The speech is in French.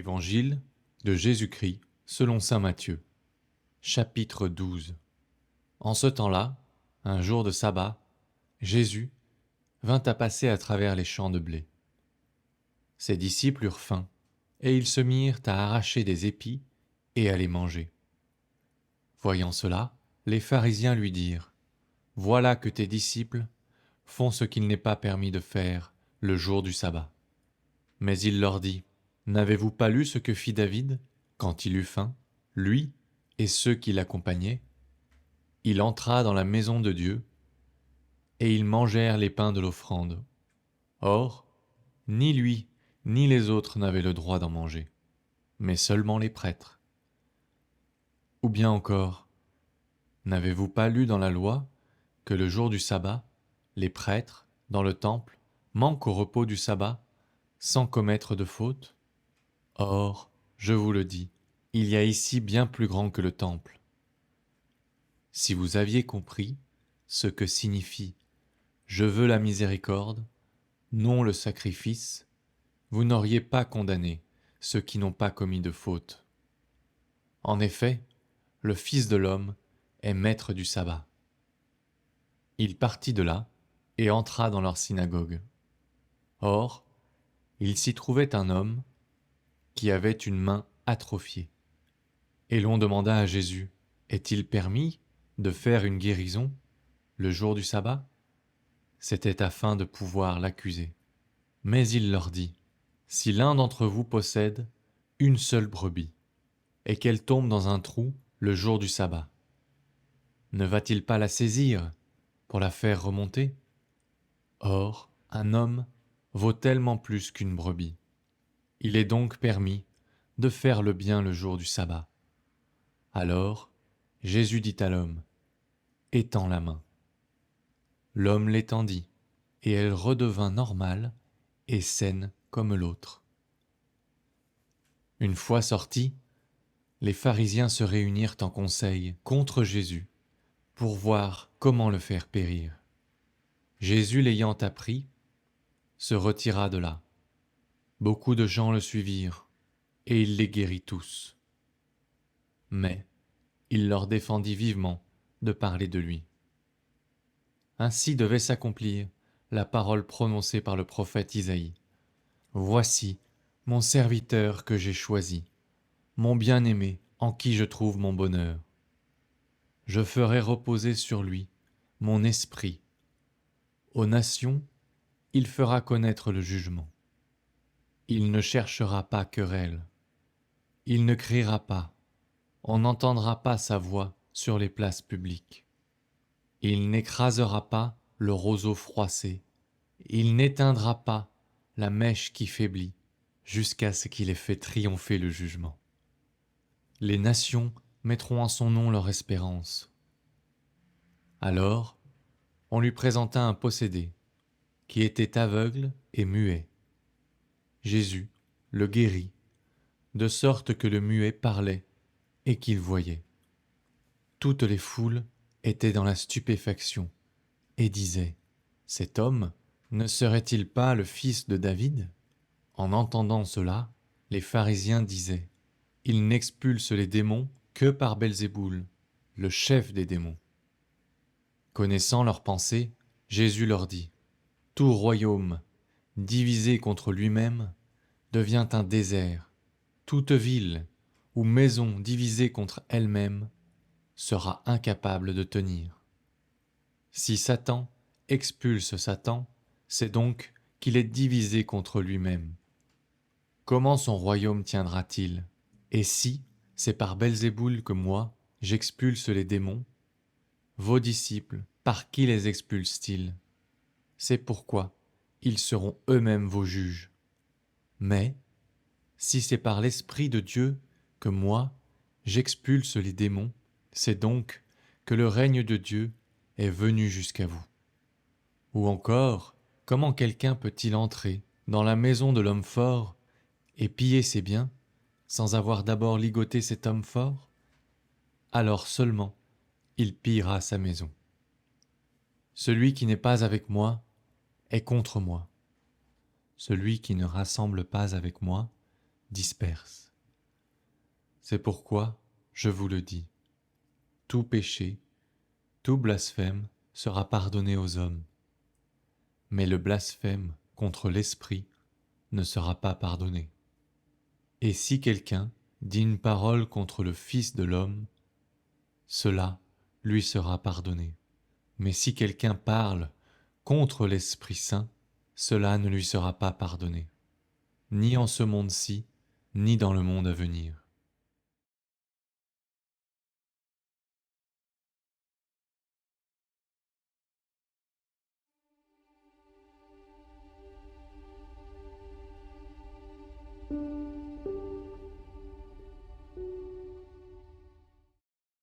Évangile de Jésus-Christ selon saint Matthieu. Chapitre 12. En ce temps-là, un jour de sabbat, Jésus vint à passer à travers les champs de blé. Ses disciples eurent faim, et ils se mirent à arracher des épis et à les manger. Voyant cela, les pharisiens lui dirent : « Voilà que tes disciples font ce qu'il n'est pas permis de faire le jour du sabbat. » Mais il leur dit : « N'avez-vous pas lu ce que fit David quand il eut faim, lui et ceux qui l'accompagnaient ? Il entra dans la maison de Dieu, et ils mangèrent les pains de l'offrande. Or, ni lui ni les autres n'avaient le droit d'en manger, mais seulement les prêtres. Ou bien encore, n'avez-vous pas lu dans la loi que le jour du sabbat, les prêtres, dans le temple, manquent au repos du sabbat, sans commettre de faute ? Or, je vous le dis, il y a ici bien plus grand que le temple. Si vous aviez compris ce que signifie « Je veux la miséricorde, non le sacrifice », vous n'auriez pas condamné ceux qui n'ont pas commis de faute. En effet, le Fils de l'homme est maître du sabbat. Il partit de là et entra dans leur synagogue. Or, il s'y trouvait un homme qui avait une main atrophiée. Et l'on demanda à Jésus : « Est-il permis de faire une guérison le jour du sabbat ?» C'était afin de pouvoir l'accuser. Mais il leur dit : « Si l'un d'entre vous possède une seule brebis, et qu'elle tombe dans un trou le jour du sabbat, ne va-t-il pas la saisir pour la faire remonter ? Or, un homme vaut tellement plus qu'une brebis. Il est donc permis de faire le bien le jour du sabbat. » Alors, Jésus dit à l'homme : « Étends la main. » L'homme l'étendit, et elle redevint normale et saine comme l'autre. Une fois sortis, les pharisiens se réunirent en conseil contre Jésus pour voir comment le faire périr. Jésus, l'ayant appris, se retira de là. Beaucoup de gens le suivirent, et il les guérit tous. Mais il leur défendit vivement de parler de lui. Ainsi devait s'accomplir la parole prononcée par le prophète Isaïe. « Voici mon serviteur que j'ai choisi, mon bien-aimé en qui je trouve mon bonheur. Je ferai reposer sur lui mon esprit. Aux nations, il fera connaître le jugement. Il ne cherchera pas querelle. Il ne criera pas. On n'entendra pas sa voix sur les places publiques. Il n'écrasera pas le roseau froissé. Il n'éteindra pas la mèche qui faiblit, jusqu'à ce qu'il ait fait triompher le jugement. Les nations mettront en son nom leur espérance. » Alors, on lui présenta un possédé, qui était aveugle et muet. Jésus le guérit, de sorte que le muet parlait et qu'il voyait. Toutes les foules étaient dans la stupéfaction et disaient : « Cet homme ne serait-il pas le fils de David ? » En entendant cela, les pharisiens disaient : « Il n'expulse les démons que par Belzéboul, le chef des démons. » Connaissant leurs pensées, Jésus leur dit : « Tout royaume divisé contre lui-même devient un désert. Toute ville ou maison divisée contre elle-même sera incapable de tenir. Si Satan expulse Satan, c'est donc qu'il est divisé contre lui-même. Comment son royaume tiendra-t-il ? Et si c'est par Belzéboul que moi, j'expulse les démons, vos disciples, par qui les expulsent-ils ? C'est pourquoi ils seront eux-mêmes vos juges. Mais, si c'est par l'Esprit de Dieu que moi, j'expulse les démons, c'est donc que le règne de Dieu est venu jusqu'à vous. Ou encore, comment quelqu'un peut-il entrer dans la maison de l'homme fort et piller ses biens sans avoir d'abord ligoté cet homme fort ? Alors seulement il pillera sa maison. Celui qui n'est pas avec moi est contre moi. Celui qui ne rassemble pas avec moi disperse. C'est pourquoi, je vous le dis, tout péché, tout blasphème sera pardonné aux hommes, mais le blasphème contre l'Esprit ne sera pas pardonné. Et si quelqu'un dit une parole contre le Fils de l'homme, cela lui sera pardonné. Mais si quelqu'un parle contre l'Esprit Saint, cela ne lui sera pas pardonné, ni en ce monde-ci, ni dans le monde à venir.